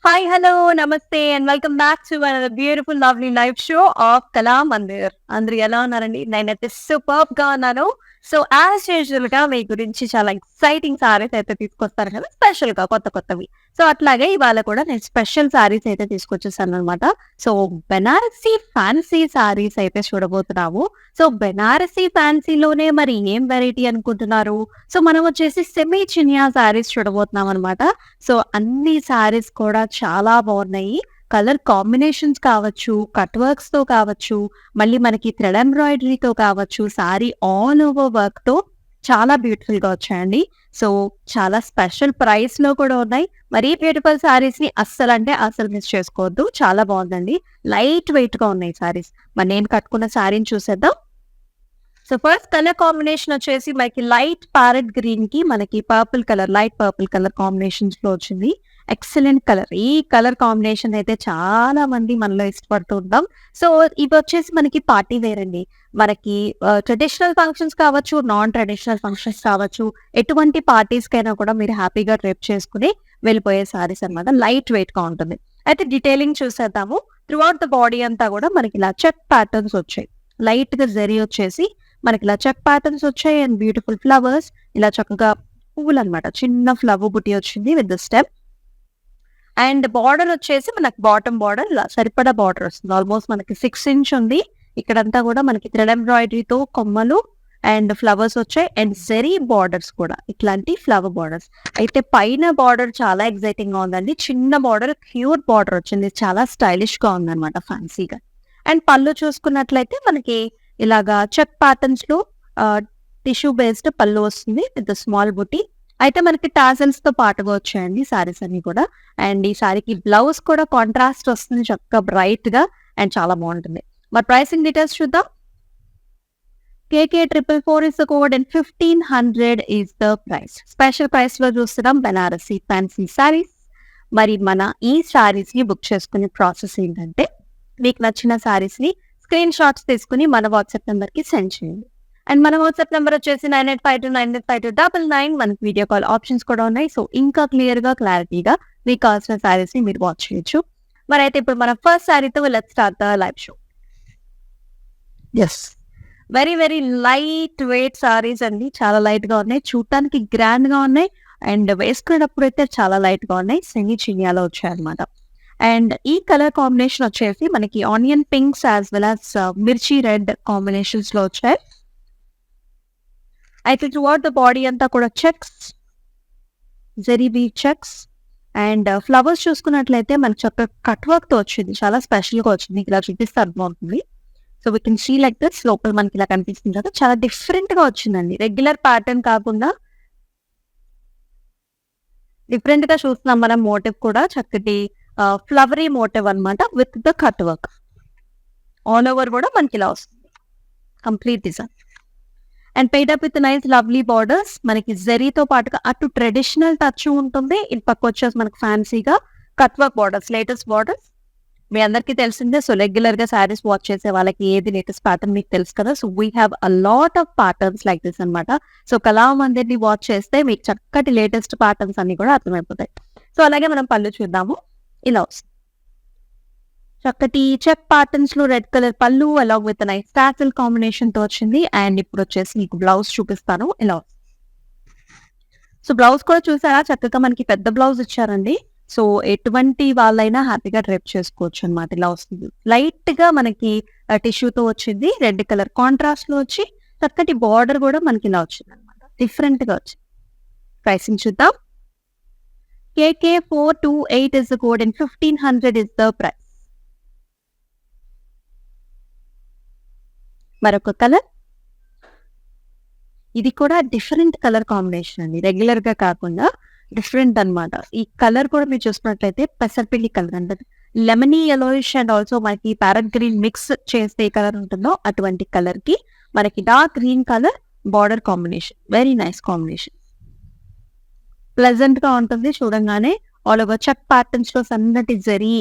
Hi, hello, namaste, and welcome back to another beautiful, lovely live show of Kala Mandir. అందరూ ఎలా ఉన్నారండి? నేనైతే superb గా ఉన్నాను. సో యాజ్ యూజువల్ గా మీ గురించి చాలా ఎక్సైటింగ్ సారీస్ అయితే తీసుకొస్తాను కదా, స్పెషల్ గా కొత్తవి. సో అట్లాగే ఇవాళ కూడా నేను స్పెషల్ సారీస్ అయితే తీసుకొచ్చేసాను అనమాట. సో బెనారసీ ఫ్యాన్సీ సారీస్ అయితే చూడబోతున్నాము. సో బెనారసీ ఫ్యాన్సీలోనే మరి ఏం వెరైటీ అనుకుంటున్నారు? సో మనం వచ్చేసి సెమీ చినియా సారీస్ చూడబోతున్నాం అనమాట. సో అన్ని సారీస్ కూడా చాలా బాగున్నాయి. కలర్ కాంబినేషన్స్ కావచ్చు, కట్ వర్క్స్‌తో కావచ్చు, మళ్ళీ మనకి థ్రెడ్ ఎంబ్రాయిడరీతో కావచ్చు, సారీ ఆల్ ఓవర్ వర్క్‌తో చాలా బ్యూటిఫుల్‌గా వచ్చాయండి. సో చాలా స్పెషల్ ప్రైస్‌లో కూడా ఉన్నాయి. మరీ బ్యూటిఫుల్ సారీస్‌ని అస్సలు మిస్ చేసుకోవద్దు. చాలా బాగుందండి. లైట్ వెయిట్‌గా ఉన్నాయి సారీస్. మరి నేను కట్టుకున్న సారీని చూసేద్దాం. సో ఫస్ట్ కలర్ కాంబినేషన్ వచ్చేసి మనకి లైట్ ప్యారెట్ గ్రీన్ కి మనకి లైట్ పర్పుల్ కలర్ కాంబినేషన్స్ లో వచ్చింది. Excellent colour. ఈ కలర్ కాంబినేషన్ అయితే చాలా మంది మనలో ఇష్టపడుతూ ఉంటాం. సో ఇవి వచ్చేసి మనకి పార్టీ వేర్ అండి. మనకి ట్రెడిషనల్ ఫంక్షన్స్ కావచ్చు, నాన్ ట్రెడిషనల్ ఫంక్షన్స్ కావచ్చు, ఎటువంటి పార్టీస్ కైనా కూడా మీరు హ్యాపీగా డ్రెప్ చేసుకుని వెళ్ళిపోయే సారీస్ అనమాట. లైట్ వెయిట్ గా ఉంటుంది. అయితే డీటెయిలింగ్ చూసేద్దాము. త్రూ అవుట్ ద బాడీ అంతా కూడా మనకి ఇలా చెక్ ప్యాటర్న్స్ వచ్చాయి. లైట్ గా జరీ వచ్చేసి మనకి ఇలా చెక్ ప్యాటర్న్స్ వచ్చాయి అండ్ బ్యూటిఫుల్ ఫ్లవర్స్. ఇలా చక్కగా పువ్వులు అనమాట. చిన్న ఫ్లవర్ బుట్టి వచ్చింది with the stem. And border వచ్చేసి మనకి బాటమ్ బార్డర్ ఇలా సరిపడా బార్డర్ వస్తుంది. ఆల్మోస్ట్ మనకి 6 ఇంచ్ ఉంది. ఇక్కడంతా కూడా మనకి థ్రెడ్ ఎంబ్రాయిడరీతో కొమ్మలు అండ్ ఫ్లవర్స్ వచ్చాయి అండ్ జెరీ బార్డర్స్ కూడా ఇట్లాంటి ఫ్లవర్ బార్డర్స్. అయితే పైన బార్డర్ చాలా ఎక్సైటింగ్ గా ఉందండి. చిన్న బార్డర్ క్యూట్ బార్డర్ వచ్చింది. చాలా స్టైలిష్ గా ఉందన్నమాట, ఫ్యాన్సీగా. అండ్ పళ్ళు చూసుకున్నట్లయితే మనకి ఇలాగా చెక్ ప్యాటర్న్స్ లో టిష్యూ బేస్డ్ పళ్ళు వస్తుంది విత్ స్మాల్ బుట్టి. అయితే మనకి టాజల్స్ తో పాటుగా వచ్చాయండి సారీస్ అన్ని కూడా. అండ్ ఈ సారీకి బ్లౌజ్ కూడా కాంట్రాస్ట్ వస్తుంది చక్కగా బ్రైట్ గా అండ్ చాలా బాగుంటుంది. మరి ప్రైసింగ్ డీటెయిల్స్ చూద్దాం. KK444 is the code and 1500 is the price. Special price లో చూస్తున్నాం బెనారసీ ఫ్యాన్సీ సారీస్. మరి మన ఈ సారీస్ ని బుక్ చేసుకునే ప్రాసెస్ ఏంటంటే, మీకు నచ్చిన సారీస్ ని స్క్రీన్ షాట్స్ తీసుకుని మన వాట్సాప్ నెంబర్ కి సెండ్ చేయండి. అండ్ మన వాట్సాప్ నెంబర్ వచ్చేసి 9852985299. మనకి వీడియో కాల్ ఆప్షన్స్ కూడా ఉన్నాయి. సో ఇంకా క్లియర్ గా క్లారిటీగా మీకు కావాల్సిన సారీస్ ని మీరు వాచ్ చేయొచ్చు. మరి అయితే ఇప్పుడు మన ఫస్ట్ సారీతో let's start the live show. Yes, very very light weight saris అండి. చాలా లైట్ గా ఉన్నాయి, చూడటానికి గ్రాండ్ గా ఉన్నాయి అండ్ వేసుకునేటప్పుడు అయితే చాలా లైట్ గా ఉన్నాయి. సెమీ చినియాలో వచ్చాయి అనమాట. అండ్ ఈ కలర్ కాంబినేషన్ వచ్చేసి మనకి onion pinks as well as మిర్చి రెడ్ కాంబినేషన్స్ లో వచ్చాయి. అయితే త్రూఅవుట్ ద బాడీ అంతా కూడా checks, zari bead checks and flowers చూసుకున్నట్లయితే మనకి చక్కగా కట్ వర్క్ తో వచ్చింది. చాలా స్పెషల్ గా వచ్చింది. ఇలా చూపిస్తే అర్థమవుతుంది. So we can see like this. లోపల మనకి ఇలా కనిపిస్తుంది కదా, చాలా డిఫరెంట్ గా వచ్చిందండి. రెగ్యులర్ ప్యాటర్న్ కాకుండా డిఫరెంట్ గా చూస్తున్నాం మనం. మోటివ్ కూడా చక్కటి ఫ్లవరీ మోటివ్ అన్నమాట with the cut work. All over కూడా మనకి ఇలా వస్తుంది complete design. And paid up with nice lovely borders. మనకి జరీతో పాటుగా అటు ట్రెడిషనల్ టచ్ ఉంటుంది, ఇటు పక్క వచ్చేసి మనకి ఫ్యాన్సీగా cut work borders, latest borders. మీ అందరికీ తెలిసిందే. సో రెగ్యులర్ గా శారీస్ వాచ్ చేసే వాళ్ళకి ఏది లేటెస్ట్ ప్యాటర్న్ మీకు తెలుసు కదా. So we have a lot of patterns like this అనమాట. సో కళామందిర్ని వాచ్ చేస్తే మీకు చక్కటి లేటెస్ట్ ప్యాటర్న్స్ అన్ని కూడా అర్థమైపోతాయి. సో అలాగే మనం పళ్ళు చూద్దాము. ఇలా వస్తుంది చక్కటి చెక్ ప్యాటర్న్స్ లో రెడ్ కలర్ పళ్ళు along with nice tassel combination తో వచ్చింది. అండ్ ఇప్పుడు వచ్చేసి మీకు బ్లౌజ్ చూపిస్తాను. ఇలా వస్తుంది. సో బ్లౌజ్ కూడా చూసారా, చక్కగా మనకి పెద్ద బ్లౌజ్ ఇచ్చారండి. సో ఎటువంటి వాళ్ళైనా హ్యాపీగా డ్రెప్ చేసుకోవచ్చు అనమాట. ఇలా వస్తుంది. లైట్ గా మనకి టిష్యూతో వచ్చింది. రెడ్ కలర్ కాంట్రాస్ట్ లో వచ్చి చక్కటి బార్డర్ కూడా మనకి ఇలా వచ్చింది అనమాట. డిఫరెంట్ గా వచ్చింది. ప్రైసింగ్ చూద్దాం. KK428 is the code and 1500 is the price. మరొక కలర్. ఇది కూడా డిఫరెంట్ కలర్ కాంబినేషన్ అండి. రెగ్యులర్ గా కాకుండా డిఫరెంట్ అన్నమాట. ఈ కలర్ కూడా మీరు చూసుకున్నట్లయితే పెసరపిండి కలర్ అంటే లెమనీ యెలోయిష్ అండ్ ఆల్సో మనకి ప్యారెట్ గ్రీన్ మిక్స్ చేస్తే ఏ కలర్ ఉంటుందో అటువంటి కలర్ కి మనకి dark green colour border combination. Very nice combination. Pleasant గా ఉంటుంది చూడంగానే. ఆల్ ఓవర్ చెక్ ప్యాటర్న్స్ లో సన్నటి జరీ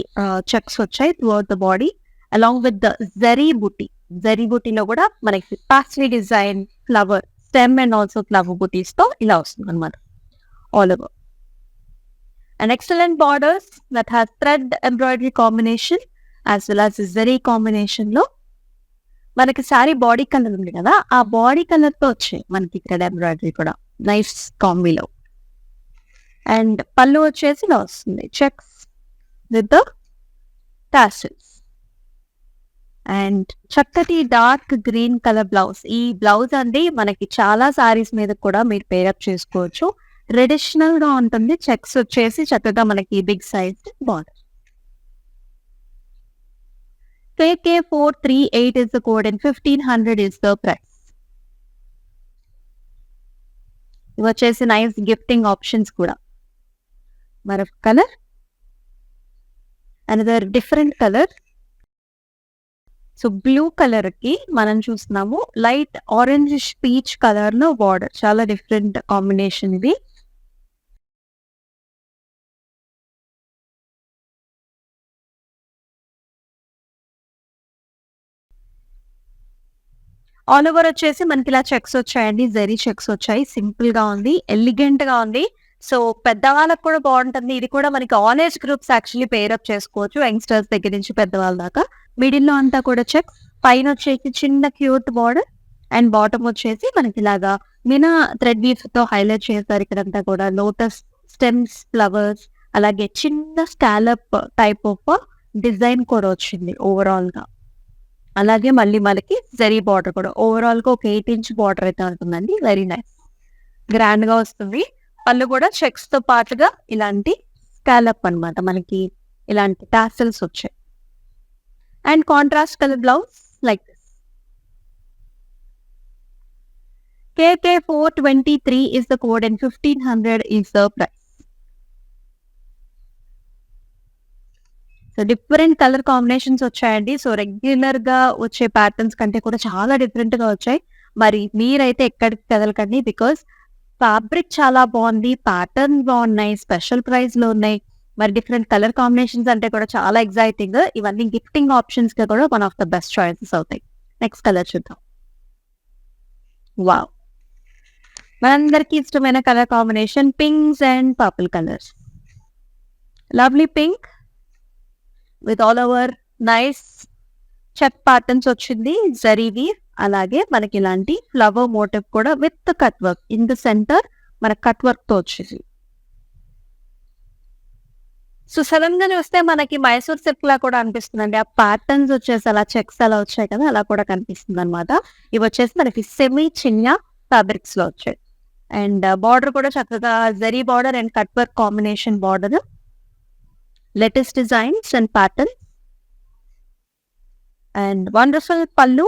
చెక్స్ వచ్చాయి throughout the body along with the zari బుట్టి. జరీ బుట్టిలో కూడా మనకి pastry design flower stem and also flower బుటీస్ తో ఇలా వస్తుంది అనమాట all over. And excellent borders that has thread embroidery combination as well as zari combination లో మనకి సారీ బాడీ కలర్ ఉంది కదా, ఆ బాడీ కలర్ తో వచ్చాయి మనకి ఇక్కడ ఎంబ్రాయిడరీ కూడా నైస్ కాంబీలో. అండ్ పళ్ళు వచ్చేసి ఇలా వస్తుంది checks with the tassels. And చక్కటి డార్క్ గ్రీన్ కలర్ బ్లౌజ్. ఈ బ్లౌజ్ అండి మనకి చాలా సారీస్ మీద కూడా మీరు పేరప్ చేసుకోవచ్చు. ట్రెడిషనల్ గా ఉంటుంది. చెక్స్ వచ్చేసి చక్కగా మనకి big size border. KK438 is the code and 1500 is the price. ఇవి వచ్చేసి నైస్ గిఫ్టింగ్ ఆప్షన్స్ కూడా. మరొక colour, another different colour. So blue colour కి మనం చూస్తున్నాము లైట్ ఆరెంజ్ పీచ్ కలర్ లో బార్డర్. చాలా డిఫరెంట్ కాంబినేషన్ ఇది. ఆల్ ఓవర్ వచ్చేసి మనకి ఇలా చెక్స్ వచ్చాయండి, జరీ చెక్స్ వచ్చాయి. సింపుల్ గా ఉంది, ఎలిగెంట్ గా ఉంది. సో పెద్దవాళ్ళకి కూడా బాగుంటుంది. ఇది కూడా మనకి all age groups actually pair up చేసుకోవచ్చు, యంగ్స్టర్స్ దగ్గర నుంచి పెద్దవాళ్ళ దాకా. మిడిల్ లో అంతా కూడా చెక్స్, పైన వచ్చేసి చిన్న క్యూట్ బార్డర్ అండ్ బాటమ్ వచ్చేసి మనకి ఇలాగా మినా థ్రెడ్ వీవ్స్ తో హైలైట్ చేస్తారు. ఇక్కడంతా కూడా లోటస్ స్టెమ్స్, ఫ్లవర్స్, అలాగే చిన్న స్కాలప్ టైప్ ఆఫ్ డిజైన్ కూడా వచ్చింది ఓవరాల్ గా. అలాగే మళ్ళీ మనకి జరీ బార్డర్ కూడా ఓవరాల్ గా ఒక 8 ఇంచ్ బార్డర్ అయితే ఉంటుందండి. వెరీ నైస్, గ్రాండ్ గా వస్తుంది. పళ్ళు కూడా చెక్స్ తో పాటుగా ఇలాంటి స్కాలప్ అన్నమాట, మనకి ఇలాంటి టాసల్స్ వచ్చాయి. And contrast colour blouse like this. KK423 is the code and 1500 is the price. So different colour combinations వచ్చాయండి. సో రెగ్యులర్ గా వచ్చే ప్యాటర్న్స్ కంటే కూడా చాలా డిఫరెంట్ గా వచ్చాయి. మరి మీరైతే ఎక్కడికి కదలకండి, బికాస్ ఫ్యాబ్రిక్ చాలా బాగుంది, ప్యాటర్న్ బాగున్నాయి, స్పెషల్ ప్రైస్ లో ఉన్నాయి. మరి డిఫరెంట్ కలర్ కాంబినేషన్స్ అంటే కూడా చాలా ఎగ్జైటింగ్. ఇవన్నీ గిఫ్టింగ్ ఆప్షన్స్ గా కూడా one of the best choices అవుతాయి. నెక్స్ట్ కలర్ చూద్దాం. వావ్, మనందరికి ఇష్టమైన colour combination pinks and purple colours. Lovely pink with all over nice check patterns వచ్చింది, జరీవి. అలాగే మనకి ఇలాంటి ఫ్లవర్ మోటివ్ కూడా with cut work in the centre, మన కట్ వర్క్ తో వచ్చింది. సో సడన్ గా చూస్తే మనకి మైసూర్ సిల్క్ లా కూడా అనిపిస్తుందండి. ఆ ప్యాటర్న్స్ వచ్చేసి అలా చెక్స్ అలా వచ్చాయి కదా, అలా కూడా కనిపిస్తుంది అనమాట. ఇవి వచ్చేసి మనకి సెమీ చిన్న ఫ్యాబ్రిక్స్ లో వచ్చాయి. అండ్ బార్డర్ కూడా చక్కగా zari border and cut work combination border, latest designs and pattern. And wonderful పళ్ళు,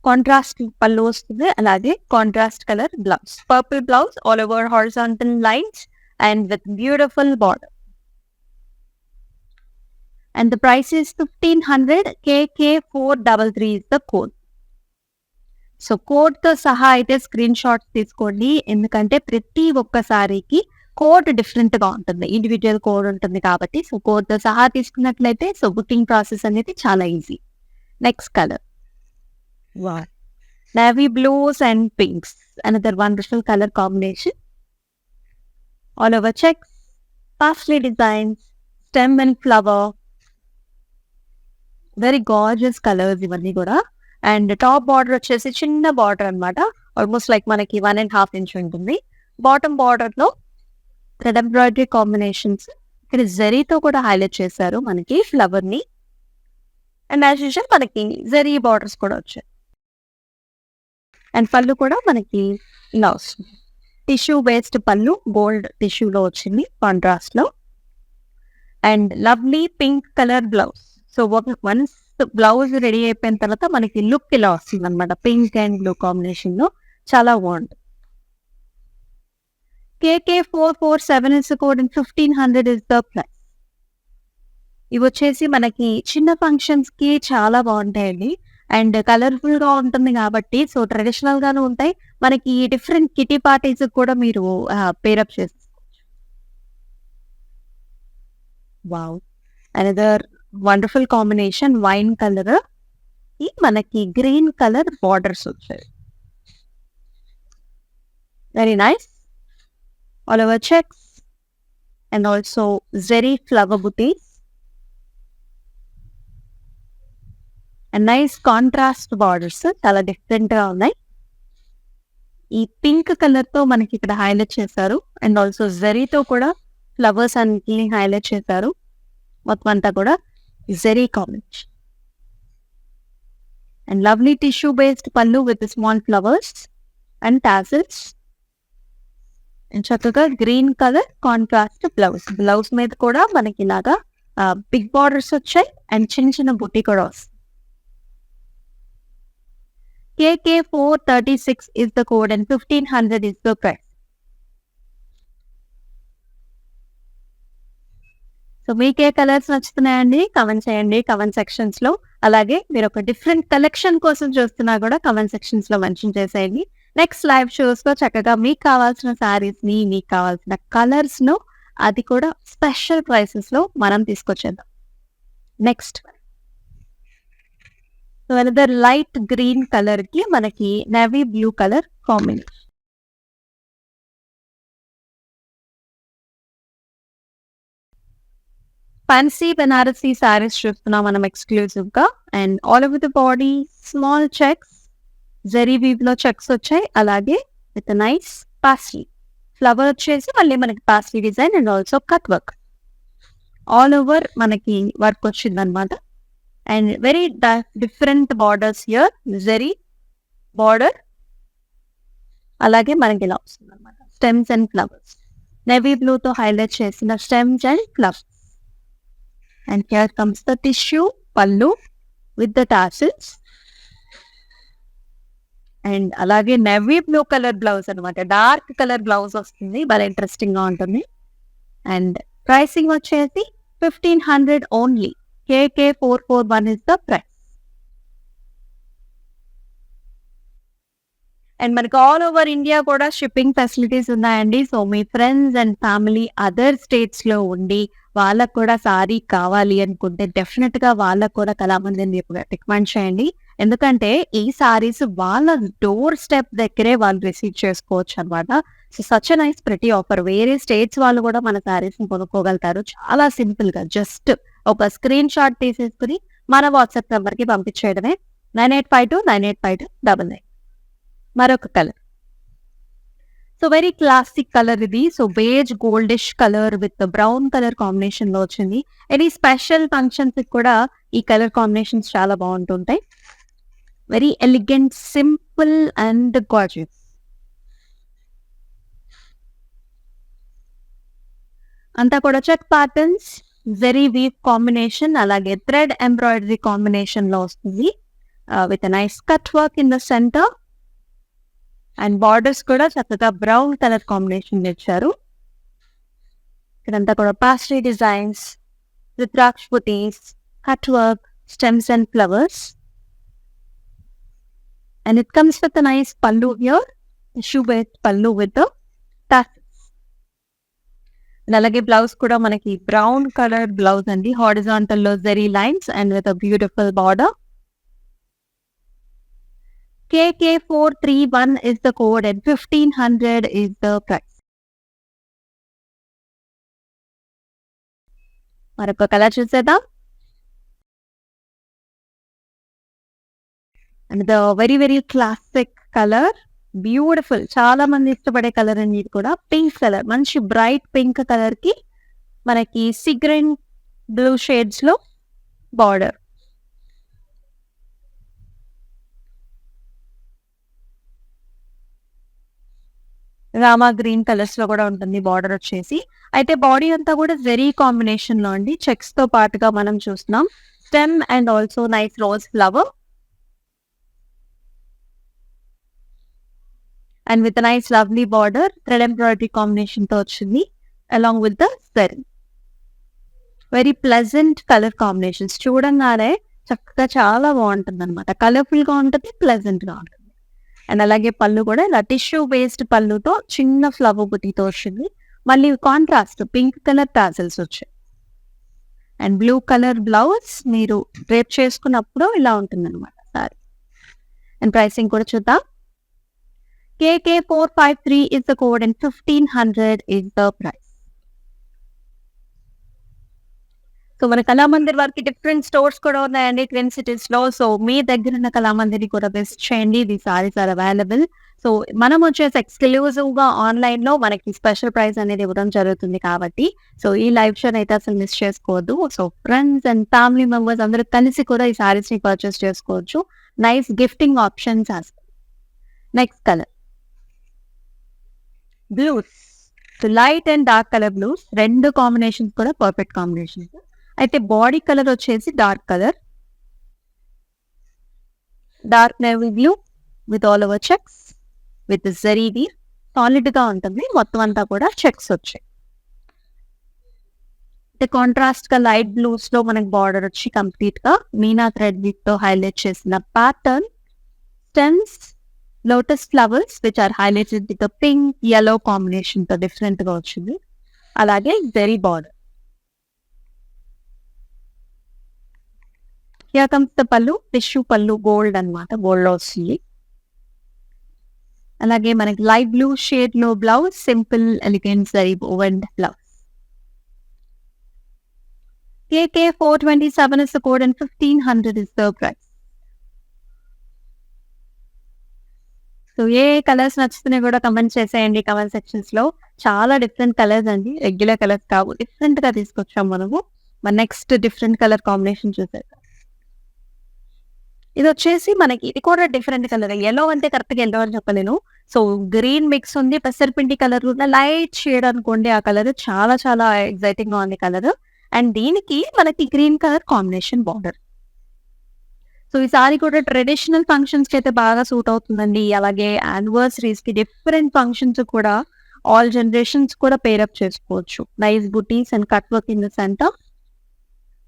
కాంట్రాస్ట్ పళ్ళు వస్తుంది. అలాగే contrast colour blouse, purple blouse, all over horizontal lines and with beautiful border. And the price is 1500. KK433 is the code. So code తో సహా అయితే screen shots తీసుకోండి, ఎందుకంటే ప్రతి ఒక్క సారీకి కోడ్ డిఫరెంట్ గా ఉంటుంది, ఇండివిజువల్ కోడ్ ఉంటుంది కాబట్టి. సో కోడ్ తో సహా తీసుకున్నట్లయితే సో బుకింగ్ ప్రాసెస్ అనేది చాలా easy. Next colour, wow, navy blues and pinks, another wonderful colour combination. All over checks, paisley designs, stem and flower, very gorgeous colours ఇవన్నీ కూడా. అండ్ టాప్ బార్డర్ వచ్చేసి చిన్న border అన్నమాట, ఆల్మోస్ట్ లైక్ మనకి 1.5 inch ఉంటుంది. Bottom border లో thread embroidery combinations, ఇక్కడ జరీతో కూడా హైలైట్ చేశారు మనకి ఫ్లవర్ ని. అండ్ యాజ్ యూజువల్ మనకి జరీ బార్డర్స్ కూడా వచ్చాయి. అండ్ పళ్ళు కూడా మనకి ఇలా వస్తుంది, టిష్యూ బేస్డ్ పళ్ళు, గోల్డ్ టిష్యూలో వచ్చింది కాంట్రాస్ట్ లో. And lovely pink colour blouse. So once blouse ready అయిపోయిన తర్వాత మనకి లుక్ ఇలా వస్తుంది అనమాట, పింక్ అండ్ బ్లూ కాంబినేషన్ లో. చాలా బాగుంటుంది. KK447 is the code and 1500 is the price. ఇవి వచ్చేసి మనకి చిన్న ఫంక్షన్స్ కి చాలా బాగుంటాయండి. అండ్ కలర్ఫుల్ గా ఉంటుంది కాబట్టి సో ట్రెడిషనల్ గాను ఉంటాయి. మనకి డిఫరెంట్ కిటీ పార్టీస్ కూడా మీరు పేరప్ చేసుకోవచ్చు. Wow, another wonderful combination wine colour, ఈ మనకి గ్రీన్ కలర్ బార్డర్స్ వచ్చాయి. Very nice, all over checks, and also zari flower butis and nice contrast borders చాలా డిఫరెంట్ గా ఉన్నాయి. ఈ పింక్ కలర్ తో మనకి ఇక్కడ హైలైట్ చేశారు అండ్ ఆల్సో జెరీతో కూడా ఫ్లవర్స్ అన్ని హైలైట్ చేశారు. మొత్తం అంతా కూడా zari combination and lovely tissue based pallu with small flowers and tassels and చక్కగా గ్రీన్ కలర్ కాంట్రాస్ట్ బ్లౌజ్ మీద కూడా మనకి ఇలాగా బిగ్ బార్డర్స్ వచ్చాయి అండ్ చిన్న చిన్న బుట్టి కూడా వస్తాయి. KK436 is the code and 1500 is the price. So మీకు ఏ కలర్స్ నచ్చుతున్నాయండి కమెంట్ చేయండి కమెంట్ సెక్షన్స్ లో. అలాగే మీరు ఒక డిఫరెంట్ కలెక్షన్ కోసం చూస్తున్నా కూడా కమెంట్ సెక్షన్స్ లో మెన్షన్ చేసేయండి. నెక్స్ట్ లైవ్ షోస్ లో చక్కగా మీకు కావాల్సిన శారీస్ ని మీకు కావాల్సిన కలర్స్ ను అది కూడా స్పెషల్ ప్రైసెస్ లో మనం తీసుకొచ్చేద్దాం. Next so another light green colour కి మనకి navy blue colour combination. Fancy Benarasi saris చూస్తున్నాం మనం ఎక్స్క్లూజివ్ గా and all over the body small checks zari weave లో చెక్స్ వచ్చాయి. అలాగే విత్ నైస్ పాస్లీ ఫ్లవర్ వచ్చేసి మళ్ళీ మనకి paisley design and also cut work all over మనకి వర్క్ వచ్చింది అనమాట. And very different borders here zari border అలాగే మనకి ఇలా వస్తుంది అనమాట stems and flowers navy blue తో హైలైట్ చేసిన stems and flowers. And here comes the tissue pallu with the tassels. And అలాగే navy blue color blouse అనమాట డార్క్ కలర్ బ్లౌజ్ వస్తుంది బాగా ఇంట్రెస్టింగ్ గా ఉంటుంది. అండ్ ప్రైసింగ్ వచ్చేసి 1500 only. KK441 is the price. And మనకి ఆల్ ఓవర్ ఇండియా కూడా shipping facilities ఉన్నాయండి. So me friends and family other states లో ఉండి వాళ్ళకు కూడా సారీ కావాలి అనుకుంటే డెఫినెట్ గా వాళ్ళకు కూడా కళామందిని రికమెండ్ చేయండి. ఎందుకంటే ఈ సారీస్ వాళ్ళ డోర్ స్టెప్ దగ్గరే వాళ్ళు రిసీవ్ చేసుకోవచ్చు అనమాట. సో సచ్ నైస్ ప్రతి ఆఫర్. వేరే స్టేట్స్ వాళ్ళు కూడా మన సారీస్ ని కొనుక్కోగలుగుతారు చాలా సింపుల్ గా. జస్ట్ ఒక స్క్రీన్ షాట్ తీసేసుకుని మన వాట్సాప్ నెంబర్ కి పంపించేయడమే 9852985299. మరొక colour so very classic colour ఇది. So beige goldish colour with brown colour combination లో వచ్చింది. ఎనీ స్పెషల్ ఫంక్షన్స్ కూడా ఈ కలర్ కాంబినేషన్స్ చాలా బాగుంటుంటాయి. Very elegant simple and gorgeous. అంతా కూడా check patterns zari weave combination అలాగే థ్రెడ్ ఎంబ్రాయిడరీ కాంబినేషన్ లో వస్తుంది with nice cut work in the centre. And borders కూడా చక్కగా బ్రౌన్ కలర్ కాంబినేషన్ ఇచ్చారు. ఇక్కడంతా కూడా pastry designs rudraksha butis cut work stems and flowers. And it comes with nice pallu here tissue based pallu with tassels. అలాగే blouse కూడా మనకి బ్రౌన్ కలర్ బ్లౌజ్ అండి. Horizontal లో zari lines and with a beautiful border. KK431 is the code and 1500 is the price. మరొక colour చూసేద్దాం. And the very very classic colour beautiful చాలా మంది ఇష్టపడే కలర్ అండి. ఇది కూడా పింక్ కలర్ మంచి బ్రైట్ పింక్ కలర్ కి మనకి సిగ్రీన్ బ్లూ షేడ్స్ లో బార్డర్. రామా గ్రీన్ కలర్స్ లో కూడా ఉంటుంది బార్డర్ వచ్చేసి. అయితే బాడీ అంతా కూడా జెరీ కాంబినేషన్ లో అండి. చెక్స్ తో పాటుగా మనం చూస్తున్నాం stem and also nice rose flower and with nice lovely border thread embroidery combination తో వచ్చింది along with the zari. Very pleasant colour combinations చూడంగానే చక్కగా చాలా బాగుంటుంది అనమాట. కలర్ఫుల్ గా ఉంటుంది ప్లెజెంట్ గా ఉంటుంది. అండ్ అలాగే పళ్ళు కూడా ఇలా టిష్యూ బేస్డ్ పళ్ళుతో చిన్న ఫ్లవర్ బుటీతో వచ్చింది. మళ్ళీ కాంట్రాస్ట్ పింక్ కలర్ టాసెల్స్ వచ్చాయి. అండ్ బ్లూ కలర్ బ్లౌజ్ మీరు డ్రేప్ చేసుకున్నప్పుడు ఇలా ఉంటుంది అనమాట సారీ. అండ్ ప్రైసింగ్ కూడా చూద్దాం. KK453 is the code and 1500 is the price. So మన కళామందిర్ వారికి డిఫరెంట్ స్టోర్స్ కూడా ఉన్నాయండి ట్విన్ సిటీస్ లో. సో మీ దగ్గర ఉన్న కళామందిర్ని కూడా విజిట్ చేయండి. The saris are available. So మనం వచ్చేసి ఎక్స్క్లూజివ్ గా ఆన్లైన్ లో మనకి స్పెషల్ ప్రైస్ అనేది ఇవ్వడం జరుగుతుంది కాబట్టి సో ఈ లైవ్ షో అయితే అసలు మిస్ చేసుకోవద్దు. So friends and family members అందరూ కలిసి కూడా ఈ సారీస్ ని పర్చేస్ చేసుకోవచ్చు. Nice gifting options. Next colour blues. So light and dark colour blues రెండు కాంబినేషన్స్ కూడా పర్ఫెక్ట్ కాంబినేషన్స్. అయితే బాడీ కలర్ వచ్చేసి dark colour, dark navy blue with all over checks with జరీది సాలిడ్ గా ఉంటుంది. మొత్తం అంతా కూడా చెక్స్ వచ్చాయి. కాంట్రాస్ట్ గా లైట్ బ్లూస్ లో మనకి బార్డర్ వచ్చి కంప్లీట్ గా మీనా థ్రెడ్ వీట్ తో హైలైట్ చేసిన pattern, stems, lotus flowers which are highlighted with pink yellow combination తో డిఫరెంట్ గా వచ్చింది. అలాగే zari border. Here comes the pallu, tissue pallu, gold అన్నమాట, గోల్డ్ లో వస్తుంది. అలాగే మనకి లైట్ బ్లూ షేడ్ లో blouse, simple elegant zari woven blouse. KK427 is the code and 1500 is the price. So ఏ కలర్స్ నచ్చుతున్నాయి కూడా కమెంట్ చేసేయండి కమెంట్ సెక్షన్స్ లో. చాలా డిఫరెంట్ కలర్స్ అండి, రెగ్యులర్ కలర్స్ కావు, డిఫరెంట్ గా తీసుకొచ్చాం మనము. మన నెక్స్ట్ డిఫరెంట్ కలర్ కాంబినేషన్ చూసేద్దాం. ఇది వచ్చేసి మనకి ఇది కూడా డిఫరెంట్ కలర్. ఎల్లో అంటే కరెక్ట్ గా ఎల్లో అని చెప్పలేను. సో గ్రీన్ మిక్స్ ఉంది, పెసరపిండి కలర్ ఉన్న లైట్ షేడ్ అనుకోండి. ఆ కలర్ చాలా చాలా ఎక్సైటింగ్ గా ఉంది కలర్. అండ్ దీనికి మనకి green colour combination border. So ఈ సారీ కూడా ట్రెడిషనల్ ఫంక్షన్స్ కి అయితే బాగా సూట్ అవుతుందండి. అలాగే యానివర్సరీస్ కి, డిఫరెంట్ ఫంక్షన్స్ కూడా ఆల్ జనరేషన్స్ కూడా పేరప్ చేసుకోవచ్చు. Nice buttis and cut work in the centre,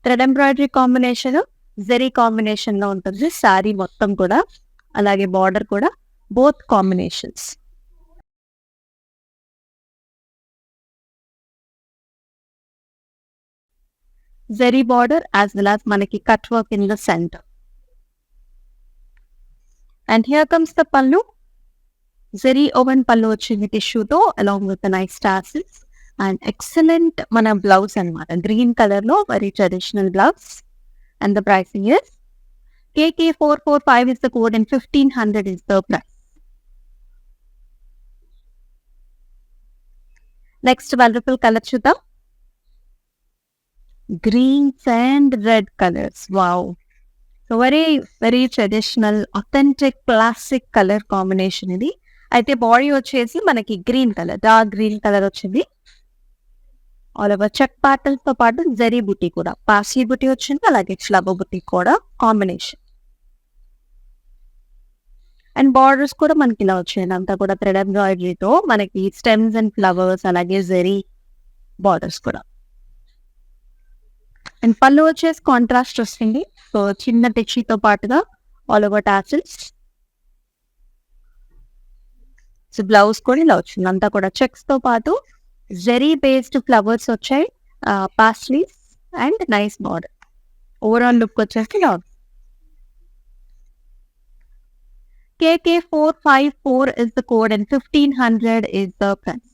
thread embroidery combination, zari combination లో ఉంటుంది సారీ మొత్తం కూడా. అలాగే బార్డర్ కూడా both combinations. Zari border as well as మనకి cut work in the centre. And here comes the pallu. Zari oven pallu వచ్చింది tissue తో along with the nice tassels and excellent మన బ్లౌజ్ అన్నమాట. గ్రీన్ కలర్ లో very traditional blouse. And the pricing is KK445 is the code and 1500 is the price. Next wonderful color చూద్దాం. Greens and red colors. Wow. So very traditional authentic classic colour combination ఇది. అయితే body వచ్చేసి మనకి green colour, dark green colour వచ్చింది. All over check patterns తో పాటు జరీ బుటీ కూడా, పాసీ బుటీ వచ్చింది. అలాగే ఫ్లవర్ బుటీ కూడా కాంబినేషన్. అండ్ బార్డర్స్ కూడా మనకి ఇలా వచ్చాయి. అంతా కూడా థ్రెడ్ ఎంబ్రాయిడరీతో మనకి స్టెమ్స్ అండ్ ఫ్లవర్స్, అలాగే జరీ బార్డర్స్ కూడా. అండ్ పళ్ళు వచ్చేసి కాంట్రాస్ట్ వస్తుంది. సో చిన్న టెక్స్చీతో పాటుగా all over tassels. So blouse కూడా ఇలా వచ్చింది. అంతా కూడా చెక్స్ తో పాటు జరీ బేస్డ్ ఫ్లవర్స్ వచ్చాయి, paisleys and nice border. Overall look వచ్చేసి ఇలా ఉంది. KK454 is the code and 1500 is the price.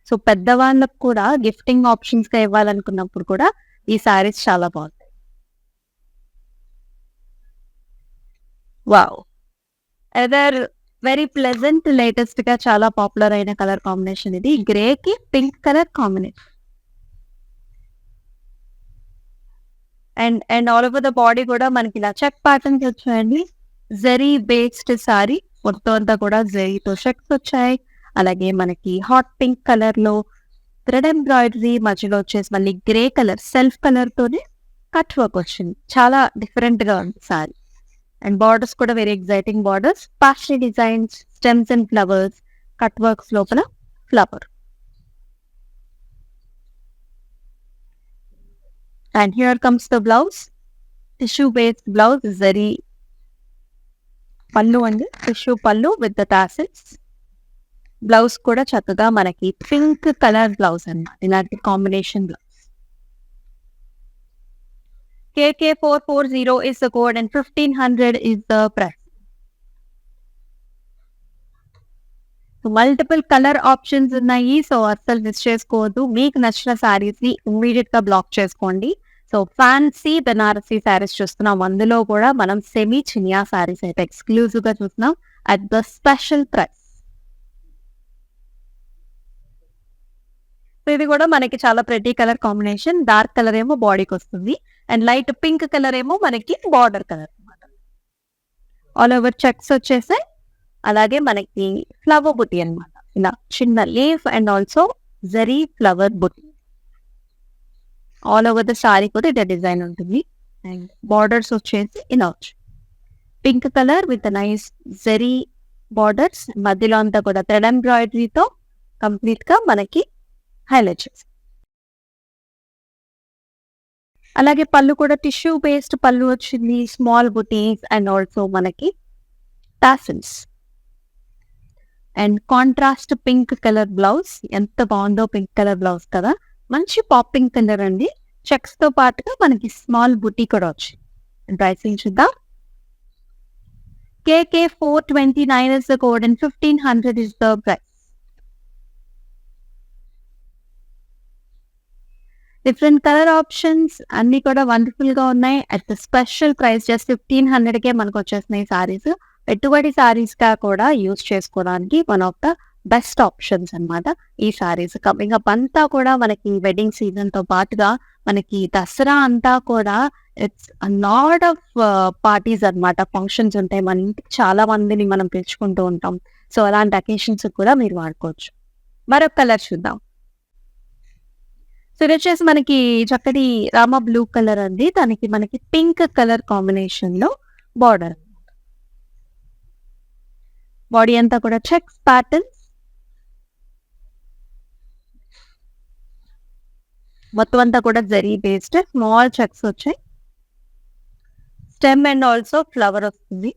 So పెద్దవాళ్ళకు కూడా గిఫ్టింగ్ ఆప్షన్స్ గా ఇవ్వాలనుకున్నప్పుడు కూడా ఈ సారీస్ చాలా బాగుంటాయి. Wow, other very pleasant latest గా చాలా పాపులర్ అయిన కలర్ కాంబినేషన్ ఇది. గ్రే కి pink colour combination. And all over the body కూడా మనకి ఇలా చెక్ ప్యాటర్న్స్ వచ్చాయండి. జరీ బేస్డ్ సారీ మొత్తం అంతా కూడా జరీతో చెక్స్ వచ్చాయి. అలాగే మనకి హాట్ పింక్ కలర్ లో థ్రెడ్ ఎంబ్రాయిడరీ, మధ్యలో వచ్చేసి మళ్ళీ గ్రే కలర్ సెల్ఫ్ కలర్ తోనే కట్ వర్క్ వచ్చింది. చాలా డిఫరెంట్ గా ఉంది సారీ. అండ్ బార్డర్స్ కూడా very exciting borders, pastel designs, stems and flowers, cut works లోపల flower. And here comes the blouse, tissue based blouse, zari pallu అండి, టిష్యూ పళ్ళు విత్ ద టాసిల్స్. బ్లౌజ్ కూడా చక్కగా మనకి పింక్ కలర్ బ్లౌజ్ అన్నమాట, ఇలాంటి combination blouse. KK440 is the code and 1500 is the price. Multiple colour options ఉన్నాయి. So అస్సలు miss చేసుకోవద్దు. మీకు నచ్చిన సారీస్ ని ఇమ్మీడియట్ గా బ్లాక్ చేసుకోండి. సో ఫ్యాన్సీ బెనారసీ సారీస్ చూస్తున్నాం. అందులో కూడా మనం సెమీ చినియా సారీస్ అయితే ఎక్స్క్లూజివ్ గా చూస్తున్నాం అట్ ద స్పెషల్ ప్రైస్. ఇది కూడా మనకి చాలా pretty colour combination. Dark colour ఏమో బాడీకి వస్తుంది అండ్ లైట్ పింక్ కలర్ ఏమో మనకి బార్డర్ కలర్ అనమాట. ఆల్ ఓవర్ చెక్స్ వచ్చేసాయి. అలాగే మనకి ఫ్లవర్ బుట్టి అనమాట. ఇలా చిన్న leaf and also zari flower బుట్టి. ఆల్ ఓవర్ ద సారీ కూడా ఇదే డిజైన్ ఉంటుంది. అండ్ బార్డర్స్ వచ్చేసి ఇలా వచ్చి pink colour with nice zari borders. మధ్యలో అంతా కూడా థ్రెడ్ ఎంబ్రాయిడరీతో కంప్లీట్ గా మనకి హైలైట్ చేసి, అలాగే పళ్ళు కూడా టిష్యూ బేస్డ్ పళ్ళు వచ్చింది. స్మాల్ బుటీస్ అండ్ ఆల్సో మనకి tassels and contrast pink colour blouse. ఎంత బాగుందో పింక్ కలర్ బ్లౌజ్ కదా, మంచి పాపింగ్ కలర్ అండి. చెక్స్ తో పాటుగా మనకి స్మాల్ బుటీ కూడా వచ్చింది. ప్రైసింగ్ చూద్దాం. KK 429 is the code and 1500 is the price. Different colour options అన్ని కూడా వండర్ఫుల్ గా ఉన్నాయి. At the special price just 1500 కే మనకు వచ్చేస్తున్నాయి సారీస్. పెట్టుబడి సారీస్ గా కూడా యూజ్ చేసుకోవడానికి one of the best options అన్నమాట ఈ సారీస్. కమింగ్ అప్ అంతా కూడా మనకి వెడ్డింగ్ సీజన్ తో పాటుగా మనకి దసరా అంతా కూడా ఇట్స్ లాట్ ఆఫ్ పార్టీస్ అన్నమాట. ఫంక్షన్స్ ఉంటాయి. మన ఇంటికి చాలా మందిని మనం పిలుచుకుంటూ ఉంటాం. సో అలాంటి అకేషన్స్ కూడా మీరు వాడుకోవచ్చు. మరొక కలర్ చూద్దాం. సో ఇది వచ్చేసి మనకి చక్కటి రామా బ్లూ కలర్ అండి. దానికి మనకి పింక్ కలర్ కాంబినేషన్ లో బార్డర్. బాడీ అంతా కూడా చెక్స్ ప్యాటర్న్స్. మొత్తం అంతా కూడా జరీ బేస్డ్ స్మాల్ చెక్స్ వచ్చాయి. స్టెమ్ అండ్ ఆల్సో ఫ్లవర్ వస్తుంది.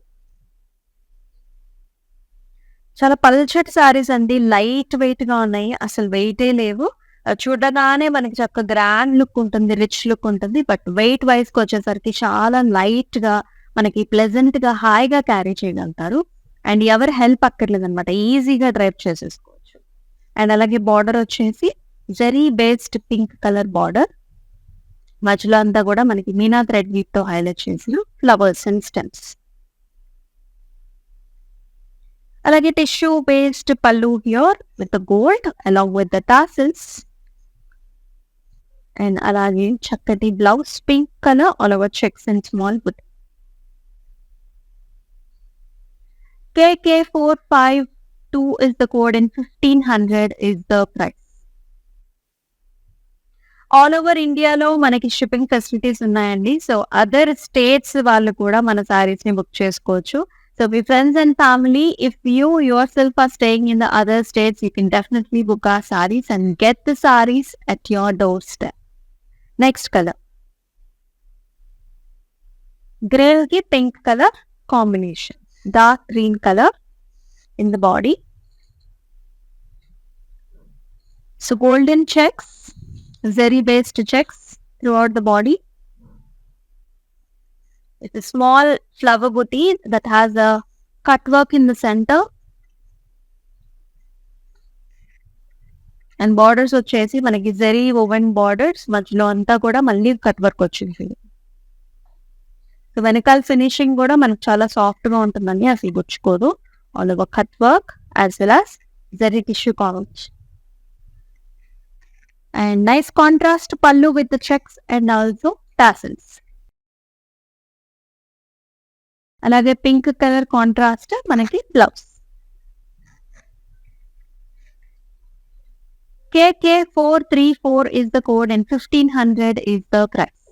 చాలా పల్చటి సారీస్ అండి. లైట్ వెయిట్ గా ఉన్నాయి. అసలు వెయిటే లేవు. చూడగానే మనకి చక్కగా గ్రాండ్ లుక్ ఉంటుంది, రిచ్ లుక్ ఉంటుంది. బట్ వెయిట్ వైజ్ కి వచ్చేసరికి చాలా లైట్ గా మనకి ప్లెజెంట్ గా హాయిగా క్యారీ చేయగలుగుతారు. అండ్ ఎవరు హెల్ప్ అక్కర్లేదు అనమాట. ఈజీగా డ్రైవ్ చేసేసుకోవచ్చు. అండ్ అలాగే బార్డర్ వచ్చేసి zari based pink colour border. మధ్యలో అంతా కూడా మనకి మీనా థ్రెడ్ వీట్ తో హైలైట్ చేసిన ఫ్లవర్స్ అండ్ స్టెమ్స్. అలాగే టిష్యూ బేస్డ్ పళ్ళు here with the gold along with the tassels. And అలాగే చక్కటి blouse pink colour all over checks and small buti. KK 452 is the code and 1500 is the price. All over ఇండియాలో మనకి shipping facilities ఉన్నాయండి. So other states వాళ్ళు కూడా మన సారీస్ ని book చేసుకోవచ్చు. So with friends and family, if you yourself are staying in the other states, you can definitely book our sarees and get the sarees at your doorstep. Next color. Grey ki pink color combination. Dark green color in the body. So golden checks, zari based checks throughout the body. It's a small flower booty that has a cut work in the center. And borders వచ్చేసి మనకి zari oven borders. మధ్యలో అంతా కూడా మళ్ళీ cut work వచ్చింది. So వెనకాల finishing కూడా మనకు చాలా సాఫ్ట్ గా ఉంటుందండి. అసలు గుచ్చుకోదు. All over cut work as well as zari tissue combination. And nice contrast pallu with checks and also tassels. అలాగే పింక్ కలర్ కాంట్రాస్ట్ మనకి blouse. KK 434 is the code and 1500 is the price.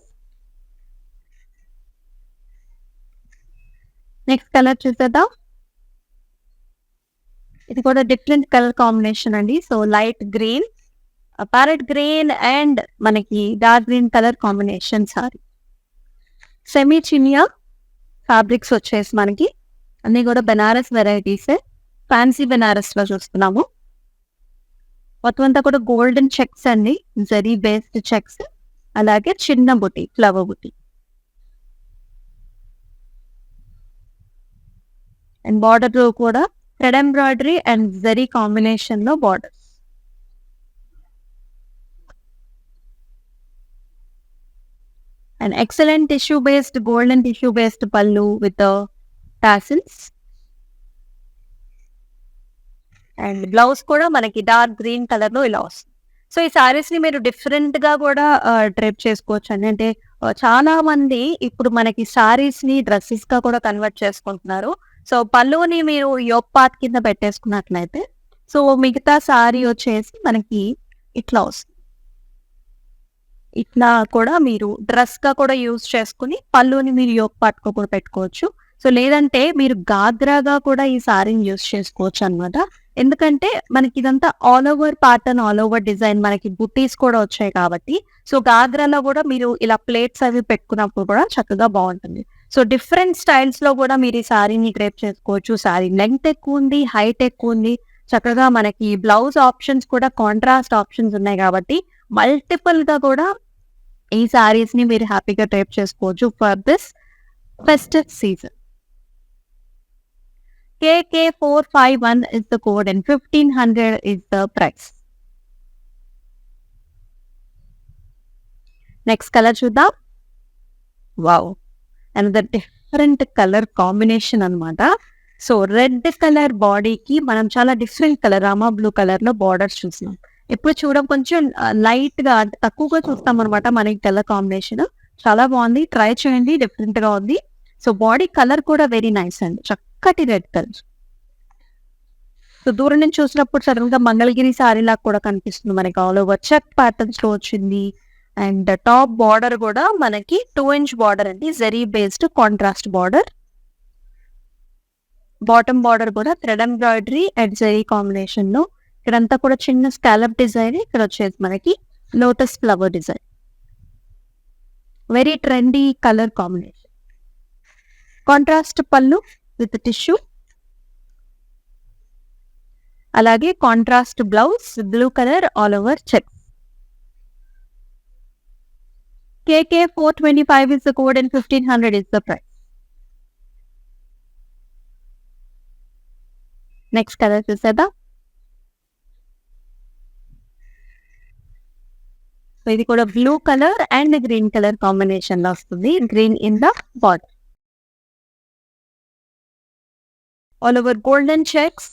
Next colour చూసేద్దాం. ఇది కూడా different colour combination అండి. So light green, parrot green and మనకి dark green colour combination sari. Semi chiniya fabrics వచ్చేసి మనకి అన్ని కూడా బెనారస్ వెరైటీస్. ఫ్యాన్సీ బెనారస్ లో చూస్తున్నాము. మొత్తం అంతా కూడా గోల్డెన్ చెక్స్ అండి. Zari based checks. అలాగే చిన్న buti, flower buti. And border లో కూడా thread embroidery and zari combination లో borders. And excellent tissue based golden tissue based pallu with tassels. And blouse కూడా మనకి డార్క్ గ్రీన్ కలర్ లో ఇలా వస్తుంది. సో ఈ సారీస్ ని మీరు డిఫరెంట్ గా కూడా డ్రెప్ చేసుకోవచ్చు అండి. అంటే చాలా మంది ఇప్పుడు మనకి సారీస్ ని డ్రెస్సెస్ గా కూడా కన్వర్ట్ చేసుకుంటున్నారు. సో పళ్ళుని మీరు యోక్ పార్ట్ కింద పెట్టేసుకున్నట్లయితే సో మిగతా సారీ వచ్చేసి మనకి ఇట్లా వస్తుంది. ఇట్లా కూడా మీరు డ్రెస్ గా కూడా యూజ్ చేసుకుని పళ్ళుని మీరు యోక్ పార్ట్ కు కూడా పెట్టుకోవచ్చు. సో లేదంటే మీరు గాగ్రాగా కూడా ఈ సారీని యూజ్ చేసుకోవచ్చు అన్నమాట. ఎందుకంటే మనకి ఇదంతా all over pattern, all over design, మనకి బుటీస్ కూడా వచ్చాయి కాబట్టి సో గాగ్రాలో కూడా మీరు ఇలా ప్లేట్స్ అవి పెట్టుకున్నప్పుడు కూడా చక్కగా బాగుంటుంది. సో డిఫరెంట్ స్టైల్స్ లో కూడా మీరు ఈ సారీని డ్రేప్ చేసుకోవచ్చు. సారీ లెంగ్త్ ఎక్కువ ఉంది, హైట్ ఎక్కువ ఉంది. చక్కగా మనకి బ్లౌజ్ ఆప్షన్స్ కూడా కాంట్రాస్ట్ ఆప్షన్స్ ఉన్నాయి కాబట్టి మల్టిపుల్ గా కూడా ఈ సారీస్ ని మీరు హ్యాపీగా డ్రేప్ చేసుకోవచ్చు for this festive season. KK451 is the code and 1500 is the price. Next colour చూద్దాం. Wow, another different colour combination అన్నమాట. సో రెడ్ కలర్ బాడీకి మనం చాలా different colour Rama blue colour లో బార్డర్స్ చూసినాం. ఎప్పుడు చూడడం కొంచెం లైట్ గా తక్కువగా చూస్తాం అనమాట మనకి కలర్ కాంబినేషన్. చాలా బాగుంది, ట్రై చేయండి, డిఫరెంట్ గా ఉంది. సో బాడీ కలర్ కూడా వెరీ నైస్ అండి, చక్కటి రెడ్ కలర్. సో దూరం నుంచి చూసినప్పుడు సడన్ గా మంగళగిరి సారీ లాగా కూడా కనిపిస్తుంది మనకి. ఆల్ ఓవర్ చెక్ ప్యాటర్న్స్ లో వచ్చింది. అండ్ టాప్ బార్డర్ కూడా మనకి 2 inch బార్డర్ అండి, zari based contrast border. Bottom border కూడా thread embroidery and zari combination లో. ఇక్కడంతా కూడా చిన్న స్కాలప్ డిజైన్, ఇక్కడ వచ్చేసి మనకి lotus flower design. Very trendy colour combination. Contrast pallu with tissue, అలాగే contrast blouse blue colour all over check. KK425 is the code and 1500 is the price. Next colour చూసేదా. ఇది కూడా blue colour and green colour combination లో వస్తుంది. Green in the border, all over golden checks